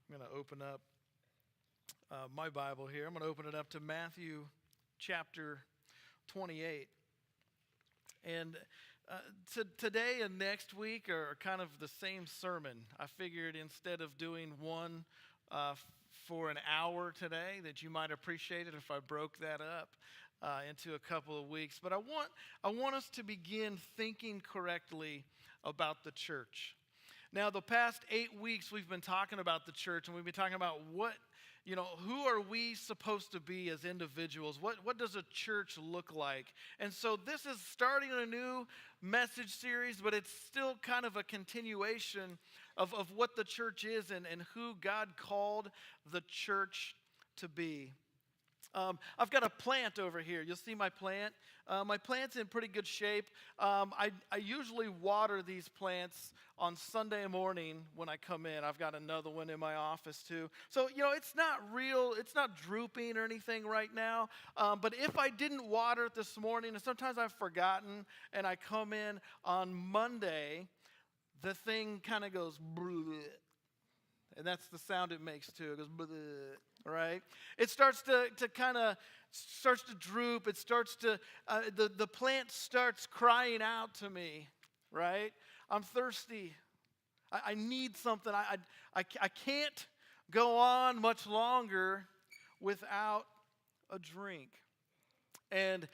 I'm going to open up my Bible here. I'm going to open it up to Matthew chapter 28. And today and next week are kind of the same sermon. I figured instead of doing one for an hour today, that you might appreciate it if I broke that up into a couple of weeks. But I want us to begin thinking correctly about the church. Now, the past 8 weeks, we've been talking about the church, and we've been talking about who are we supposed to be as individuals? What does a church look like? And so this is starting a new message series, but it's still kind of a continuation of what the church is and who God called the church to be. I've got a plant over here. You'll see my plant. My plant's in pretty good shape. I usually water these plants on Sunday morning when I come in. I've got another one in my office too. So, it's not real. It's not drooping or anything right now. But if I didn't water it this morning, and sometimes I've forgotten, and I come in on Monday, the thing kind of goes bleh. And that's the sound it makes too. It goes bleh. Right? It starts to droop. It starts to, the plant starts crying out to me, right? I'm thirsty. I need something. I can't go on much longer without a drink. And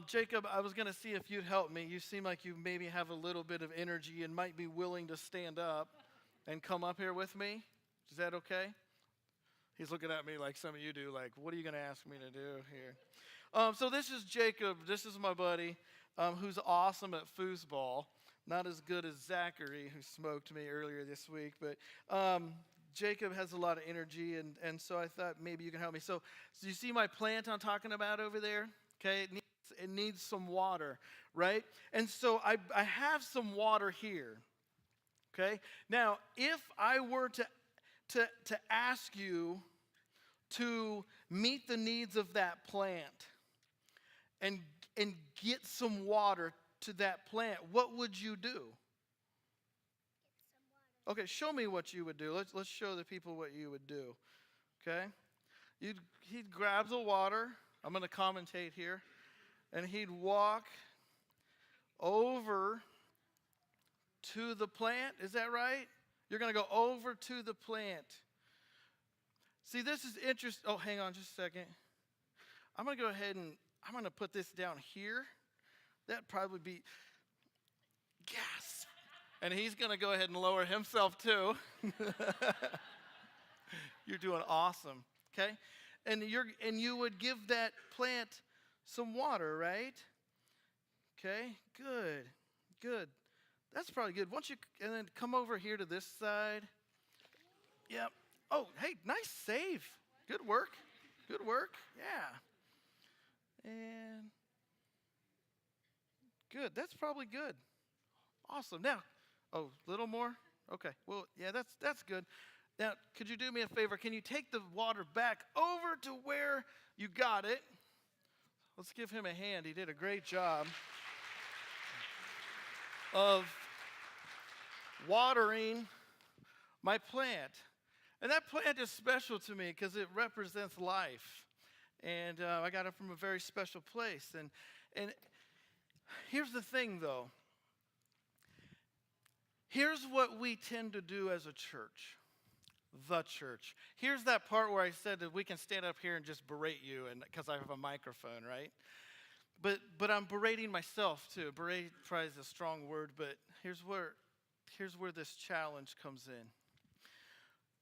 Jacob, I was going to see if you'd help me. You seem like you maybe have a little bit of energy and might be willing to stand up and come up here with me. Is that okay? He's looking at me like some of you do, like, what are you going to ask me to do here? So this is Jacob. This is my buddy who's awesome at foosball. Not as good as Zachary, who smoked me earlier this week. But Jacob has a lot of energy, and so I thought maybe you can help me. So you see my plant I'm talking about over there? Okay, it needs some water, right? And so I have some water here, okay? Now, if I were to ask you to meet the needs of that plant and get some water to that plant, what would you do? Okay, show me what you would do. Let's show the people what you would do. Okay? He'd grab the water. I'm going to commentate here. And he'd walk over to the plant. Is that right? You're going to go over to the plant. See, this is interesting. Oh, hang on just a second. I'm going to go ahead and I'm going to put this down here. That'd probably be gas. And he's going to go ahead and lower himself too. You're doing awesome. Okay? And you would give that plant some water, right? Okay? Good. That's probably good. And then come over here to this side. Yep. Oh, hey, nice save. Good work. Yeah. And good. That's probably good. Awesome. Now, a little more? Okay. Well, yeah, that's good. Now, could you do me a favor? Can you take the water back over to where you got it? Let's give him a hand. He did a great job of watering my plant. And that plant is special to me because it represents life. And I got it from a very special place. And here's the thing, though. Here's what we tend to do as a church. The church. Here's that part where I said that we can stand up here and just berate you because I have a microphone, right? But I'm berating myself, too. Berate probably is a strong word, but here's where this challenge comes in.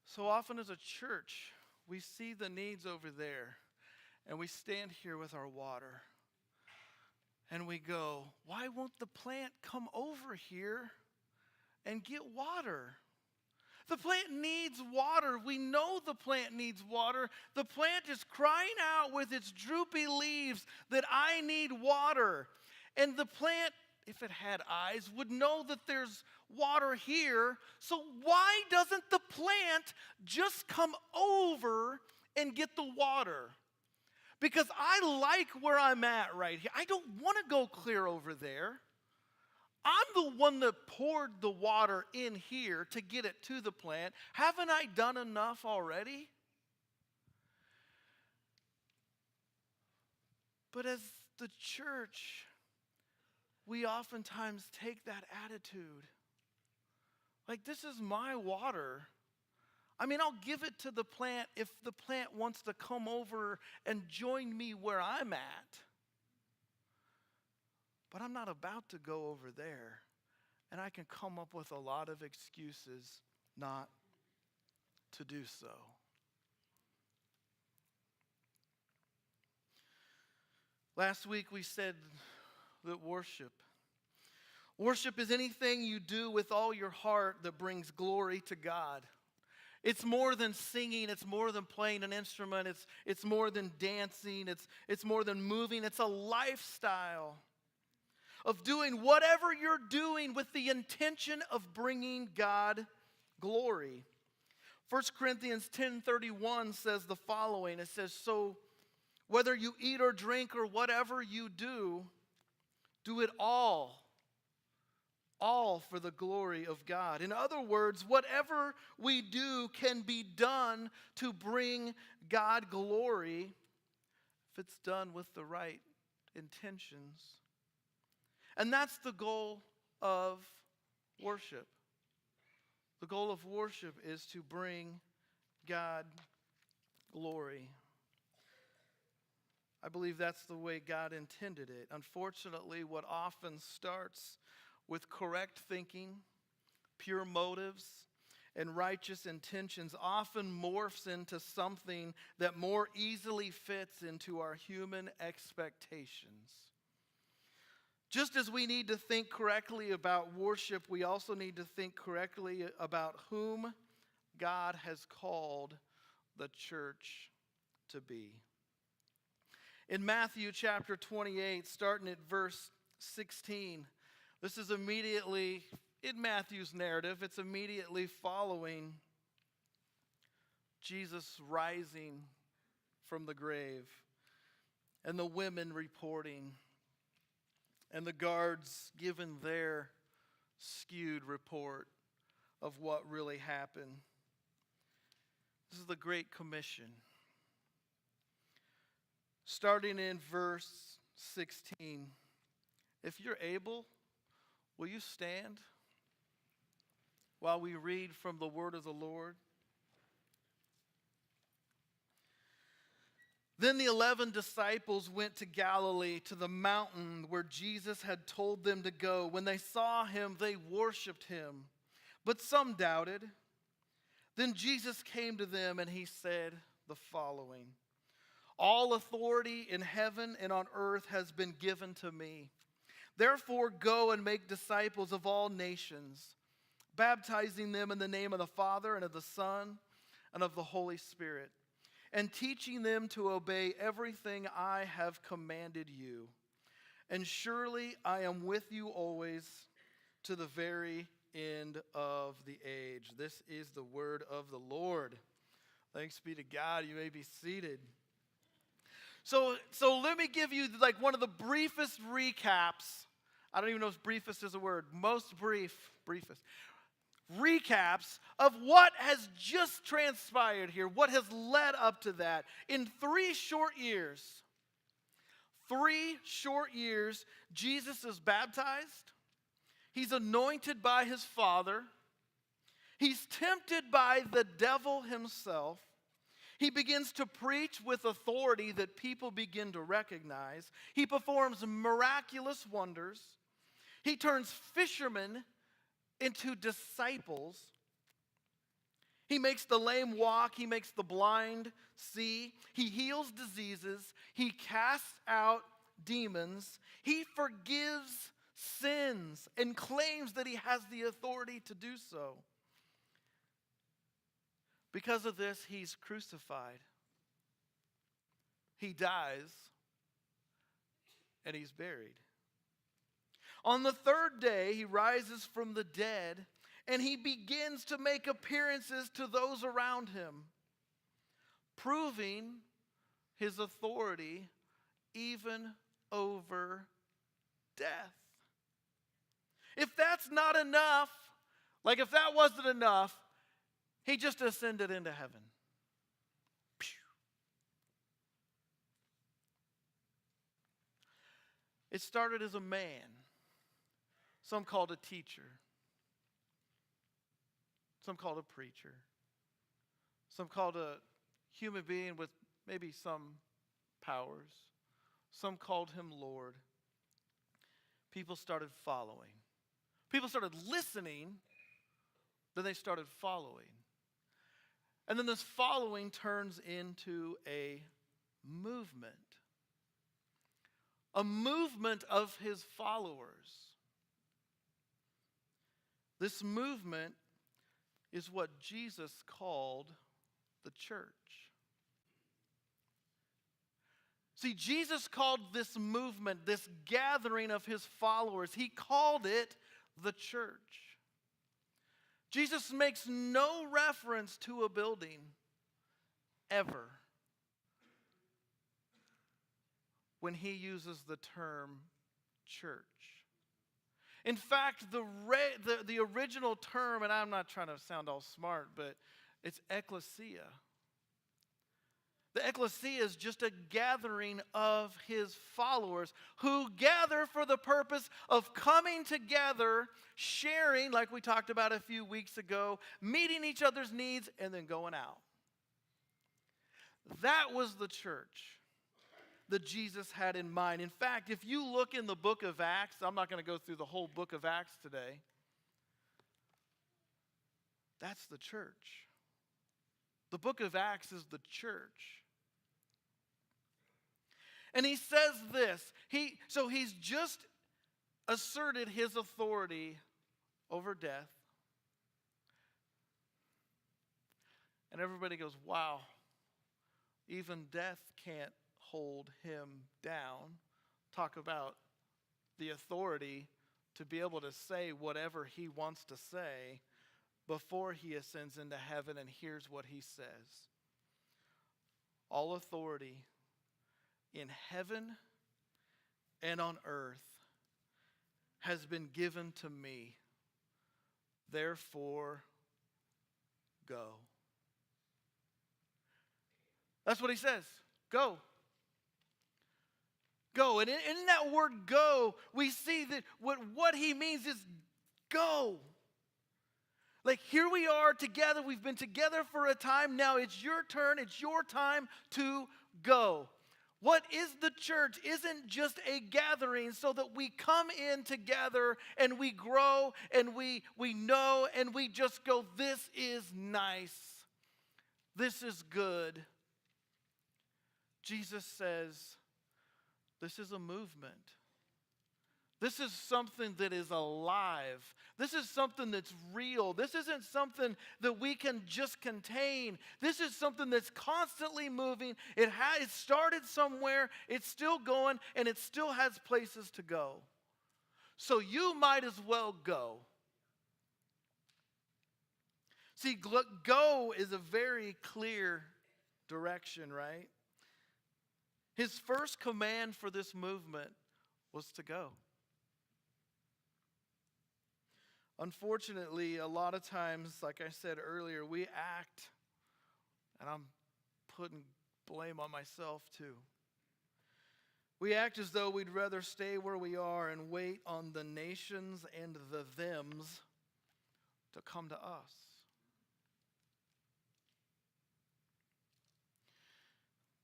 So often as a church, we see the needs over there, and we stand here with our water, and we go, why won't the plant come over here and get water? The plant needs water. We know the plant needs water. The plant is crying out with its droopy leaves that I need water. And the plant, if it had eyes, would know that there's water here. So why doesn't the plant just come over and get the water? Because I like where I'm at right here. I don't want to go clear over there. I'm the one that poured the water in here to get it to the plant. Haven't I done enough already? But as the church, we oftentimes take that attitude. Like, this is my water. I mean, I'll give it to the plant if the plant wants to come over and join me where I'm at. But I'm not about to go over there. And I can come up with a lot of excuses not to do so. Last week we said that worship is anything you do with all your heart that brings glory to God. It's more than singing. It's more than playing an instrument. It's more than dancing. It's more than moving. It's a lifestyle of doing whatever you're doing with the intention of bringing God glory. 1 Corinthians 10:31 says the following. It says, so whether you eat or drink or whatever you do it all for the glory of God. In other words, whatever we do can be done to bring God glory if it's done with the right intentions. And that's the goal of worship. The goal of worship is to bring God glory. I believe that's the way God intended it. Unfortunately, what often starts with correct thinking, pure motives, and righteous intentions often morphs into something that more easily fits into our human expectations. Just as we need to think correctly about worship, we also need to think correctly about whom God has called the church to be. In Matthew chapter 28, starting at verse 16, this is immediately in Matthew's narrative. It's immediately following Jesus rising from the grave and the women reporting and the guards giving their skewed report of what really happened. This is the Great Commission. Starting in verse 16, if you're able, will you stand while we read from the word of the Lord? Then the 11 disciples went to Galilee, to the mountain where Jesus had told them to go. When they saw him, they worshiped him, but some doubted. Then Jesus came to them and he said the following: all authority in heaven and on earth has been given to me. Therefore, go and make disciples of all nations, baptizing them in the name of the Father and of the Son and of the Holy Spirit, and teaching them to obey everything I have commanded you. And surely I am with you always to the very end of the age. This is the word of the Lord. Thanks be to God. You may be seated. So let me give you like one of the briefest recaps. I don't even know if briefest is a word. Briefest. Recaps of what has just transpired here, what has led up to that. In 3 short years, Jesus is baptized. He's anointed by his Father. He's tempted by the devil himself. He begins to preach with authority that people begin to recognize. He performs miraculous wonders. He turns fishermen into disciples. He makes the lame walk. He makes the blind see. He heals diseases. He casts out demons. He forgives sins and claims that he has the authority to do so. Because of this, he's crucified. He dies, and he's buried. On the 3rd day, he rises from the dead, and he begins to make appearances to those around him, proving his authority even over death. If that's not enough, like if that wasn't enough, he just ascended into heaven. Phew. It started as a man. Some called a teacher. Some called a preacher. Some called a human being with maybe some powers. Some called him Lord. People started following. People started listening, then they started following. And then this following turns into a movement. A movement of his followers. This movement is what Jesus called the church. See, Jesus called this movement, this gathering of his followers, he called it the church. Jesus makes no reference to a building, ever, when he uses the term church. In fact, the original term, and I'm not trying to sound all smart, but it's ecclesia. The ecclesia is just a gathering of his followers who gather for the purpose of coming together, sharing, like we talked about a few weeks ago, meeting each other's needs, and then going out. That was the church that Jesus had in mind. In fact, if you look in the book of Acts, I'm not going to go through the whole book of Acts today. That's the church. The book of Acts is the church. And he says this. He's just asserted his authority over death. And everybody goes, wow, even death can't hold him down. Talk about the authority to be able to say whatever he wants to say before he ascends into heaven. And here's what he says. All authority in heaven and on earth has been given to me. Therefore, go. That's what he says. Go. Go. And in that word go, we see that what he means is go. Like, here we are together. We've been together for a time. Now it's your turn. It's your time to go. What is the church isn't just a gathering so that we come in together and we grow and we know and we just go, this is nice. This is good. Jesus says, this is a movement. This is something that is alive. This is something that's real. This isn't something that we can just contain. This is something that's constantly moving. It started somewhere, it's still going, and it still has places to go. So you might as well go. See, go is a very clear direction, right? His first command for this movement was to go. Unfortunately, a lot of times, like I said earlier, we act, and I'm putting blame on myself too. We act as though we'd rather stay where we are and wait on the nations and the thems to come to us.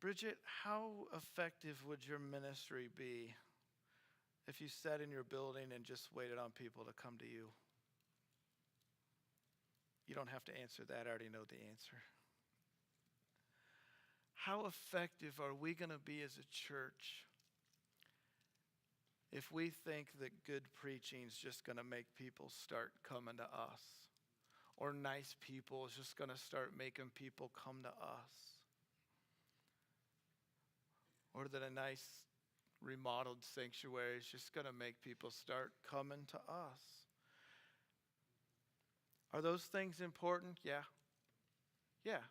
Bridget, how effective would your ministry be if you sat in your building and just waited on people to come to you? You don't have to answer that. I already know the answer. How effective are we going to be as a church if we think that good preaching is just going to make people start coming to us? Or nice people is just going to start making people come to us? Or that a nice remodeled sanctuary is just going to make people start coming to us? Are those things important? Yeah. Yeah.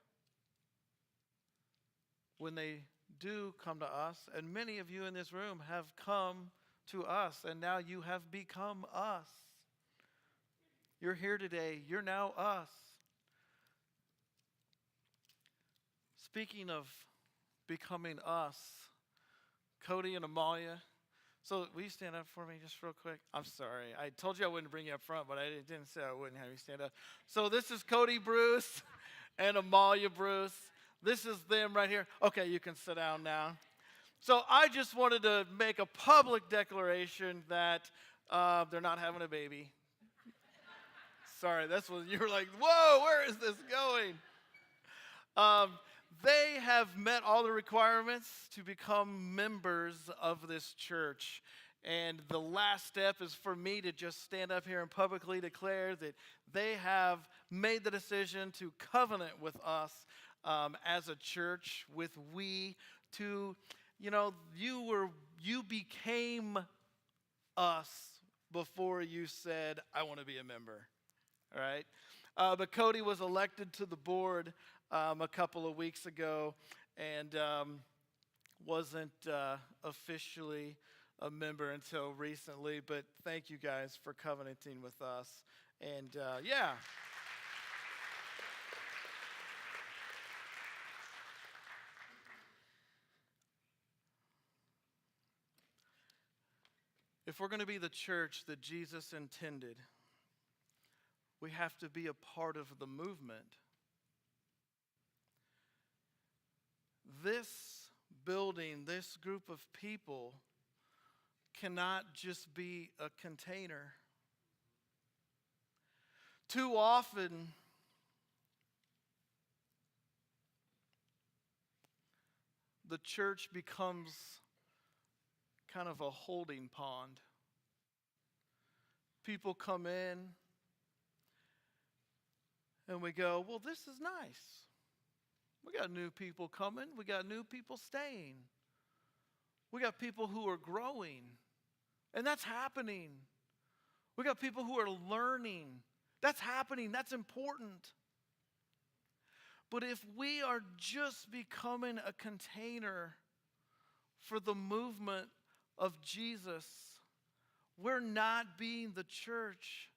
When they do come to us, and many of you in this room have come to us, and now you have become us. You're here today. You're now us. Speaking of becoming us, Cody and Amalia. So will you stand up for me just real quick? I'm sorry. I told you I wouldn't bring you up front, but I didn't say I wouldn't have you stand up. So this is Cody Bruce and Amalia Bruce. This is them right here. Okay, you can sit down now. So I just wanted to make a public declaration that they're not having a baby. Sorry, that's what you were like, whoa, where is this going? They have met all the requirements to become members of this church. And the last step is for me to just stand up here and publicly declare that they have made the decision to covenant with us as a church, with we, to, you became us before you said, I want to be a member. All right? But Cody was elected to the board a couple of weeks ago and wasn't officially a member until recently. But thank you guys for covenanting with us. And yeah. If we're going to be the church that Jesus intended, we have to be a part of the movement. This building, this group of people, cannot just be a container. Too often, the church becomes kind of a holding pond. People come in and we go, well, this is nice. We got new people coming. We got new people staying. We got people who are growing. And that's happening. We got people who are learning. That's happening. That's important. But if we are just becoming a container for the movement of Jesus, we're not being the church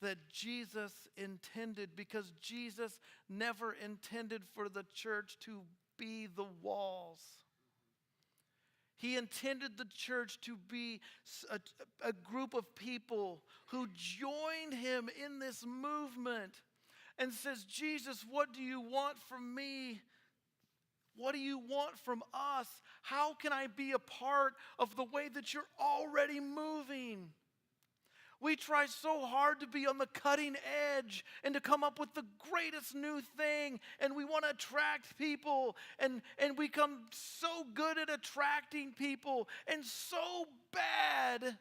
that Jesus intended, because Jesus never intended for the church to be the walls. He intended the church to be a group of people who joined him in this movement and says, Jesus, what do you want from me? What do you want from us? How can I be a part of the way that you're already moving? We try so hard to be on the cutting edge and to come up with the greatest new thing, and we want to attract people, and we come so good at attracting people and so bad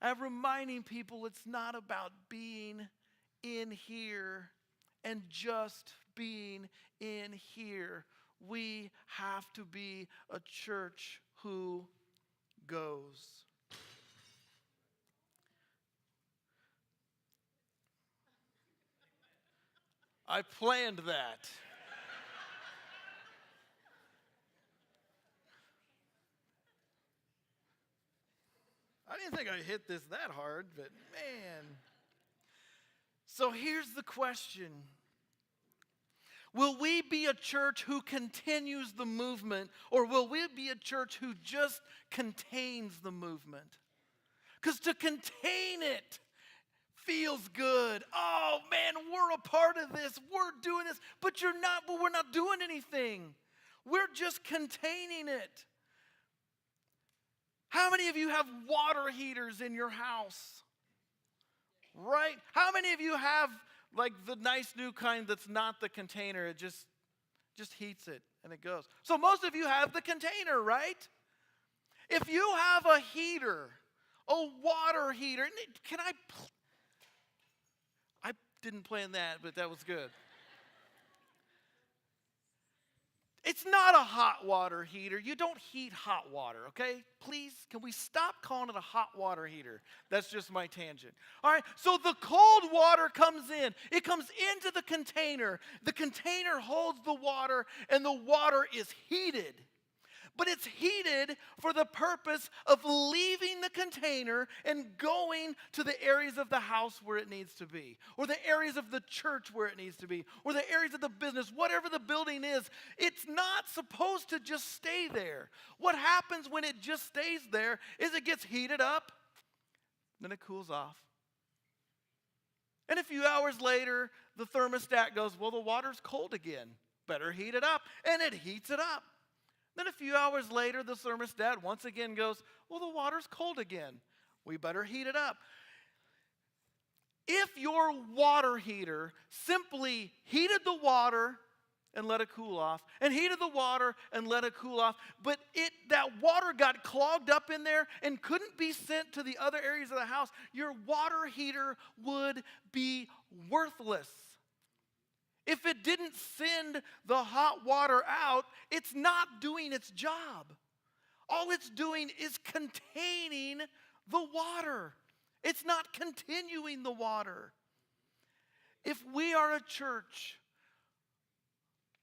at reminding people it's not about being in here and just being in here. We have to be a church who goes. I planned that. I didn't think I'd hit this that hard, but man. So here's the question. Will we be a church who continues the movement, or will we be a church who just contains the movement? Because to contain it feels good. Oh man, we're a part of this. We're doing this, but we're not doing anything. We're just containing it. How many of you have water heaters in your house? Right? How many of you have like the nice new kind that's not the container? It just heats it and it goes. So most of you have the container, right? If you have a heater, a water heater, I didn't plan that, but that was good. It's not a hot water heater. You don't heat hot water, okay? Please, can we stop calling it a hot water heater? That's just my tangent. All right, so the cold water comes in. It comes into the container. The container holds the water, and the water is heated. But it's heated for the purpose of leaving the container and going to the areas of the house where it needs to be, or the areas of the church where it needs to be, or the areas of the business, whatever the building is. It's not supposed to just stay there. What happens when it just stays there is it gets heated up, then it cools off. And a few hours later, the thermostat goes, well, the water's cold again. Better heat it up. And it heats it up. Then a few hours later, the thermostat once again goes, well, the water's cold again. We better heat it up. If your water heater simply heated the water and let it cool off, and heated the water and let it cool off, but that water got clogged up in there and couldn't be sent to the other areas of the house, your water heater would be worthless. If it didn't send the hot water out, it's not doing its job. All it's doing is containing the water. It's not continuing the water. If we are a church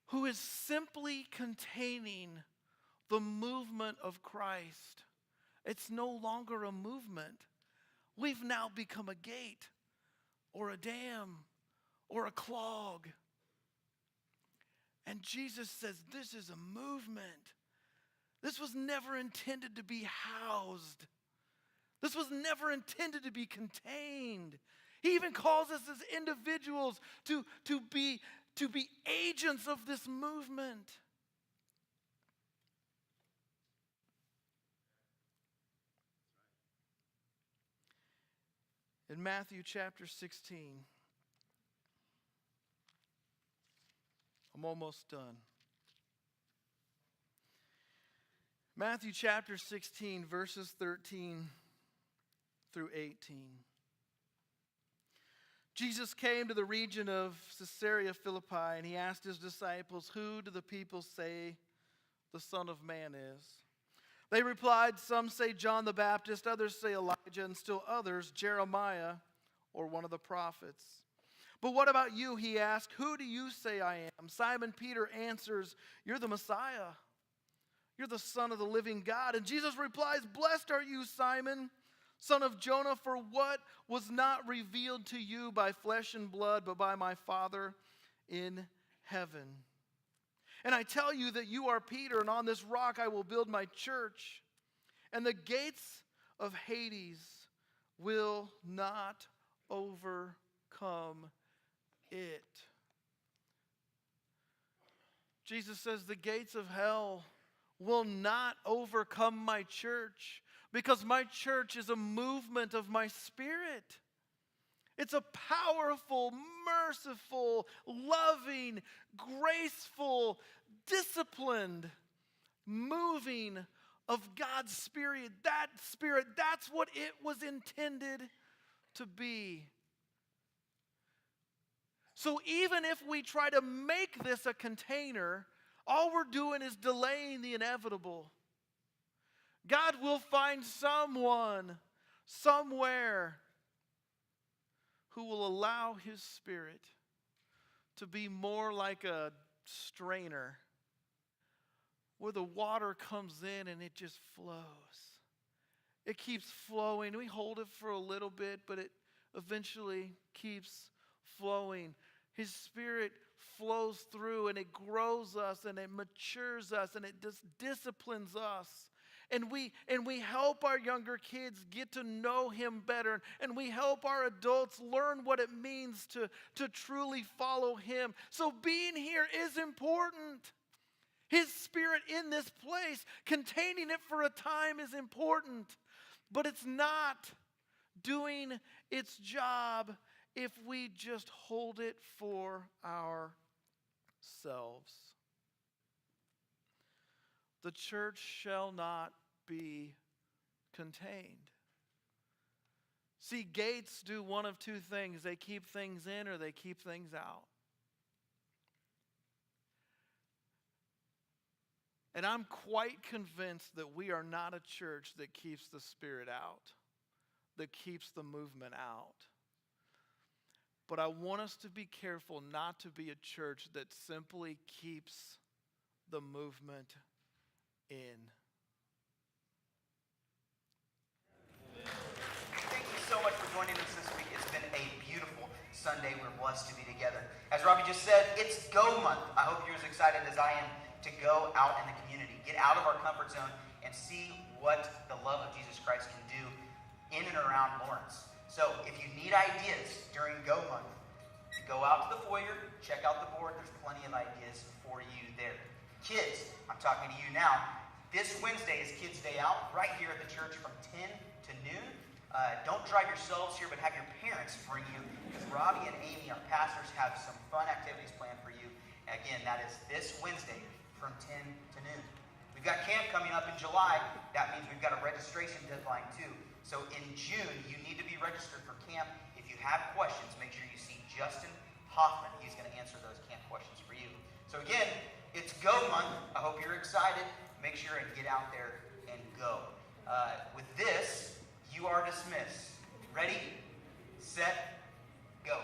who is simply containing the movement of Christ, it's no longer a movement. We've now become a gate or a dam or a clog. And Jesus says this is a movement. This was never intended to be housed. This was never intended to be contained. He even calls us as individuals to be agents of this movement. In Matthew chapter 16, I'm almost done. Matthew chapter 16, verses 13 through 18. Jesus came to the region of Caesarea Philippi, and he asked his disciples, "Who do the people say the Son of Man is?" They replied, "Some say John the Baptist, others say Elijah, and still others Jeremiah or one of the prophets." "But what about you?" he asked. "Who do you say I am?" Simon Peter answers, "You're the Messiah. You're the Son of the living God." And Jesus replies, "Blessed are you, Simon, son of Jonah, for what was not revealed to you by flesh and blood, but by my Father in heaven. And I tell you that you are Peter, and on this rock I will build my church, and the gates of Hades will not overcome it." Jesus says the gates of hell will not overcome my church, because my church is a movement of my Spirit. It's a powerful, merciful, loving, graceful, disciplined moving of God's Spirit. That's what it was intended to be. So even if we try to make this a container, all we're doing is delaying the inevitable. God will find someone, somewhere, who will allow His Spirit to be more like a strainer, where the water comes in and it just flows. It keeps flowing. We hold it for a little bit, but it eventually keeps flowing. His Spirit flows through, and it grows us, and it matures us, and it just disciplines us. And we help our younger kids get to know Him better. And we help our adults learn what it means to truly follow Him. So being here is important. His Spirit in this place, containing it for a time, is important. But it's not doing its job if we just hold it for ourselves. The church shall not be contained. See, gates do one of two things. They keep things in or they keep things out. And I'm quite convinced that we are not a church that keeps the Spirit out, that keeps the movement out. But I want us to be careful not to be a church that simply keeps the movement in. Thank you so much for joining us this week. It's been a beautiful Sunday. We're blessed to be together. As Robby just said, it's Go Month. I hope you're as excited as I am to go out in the community, get out of our comfort zone, and see what the love of Jesus Christ can do in and around Lawrence. So if you need ideas during Go Month, go out to the foyer, check out the board. There's plenty of ideas for you there. Kids, I'm talking to you now. This Wednesday is Kids Day Out right here at the church from 10 to noon. Don't drive yourselves here, but have your parents bring you, because Robby and Amy, our pastors, have some fun activities planned for you. Again, that is this Wednesday from 10 to noon. We've got camp coming up in July. That means we've got a registration deadline too. So in June, you need to be registered for camp. If you have questions, make sure you see Justin Hoffman. He's going to answer those camp questions for you. So again, it's Go Month. I hope you're excited. Make sure and get out there and go. With this, you are dismissed. Ready, set, go.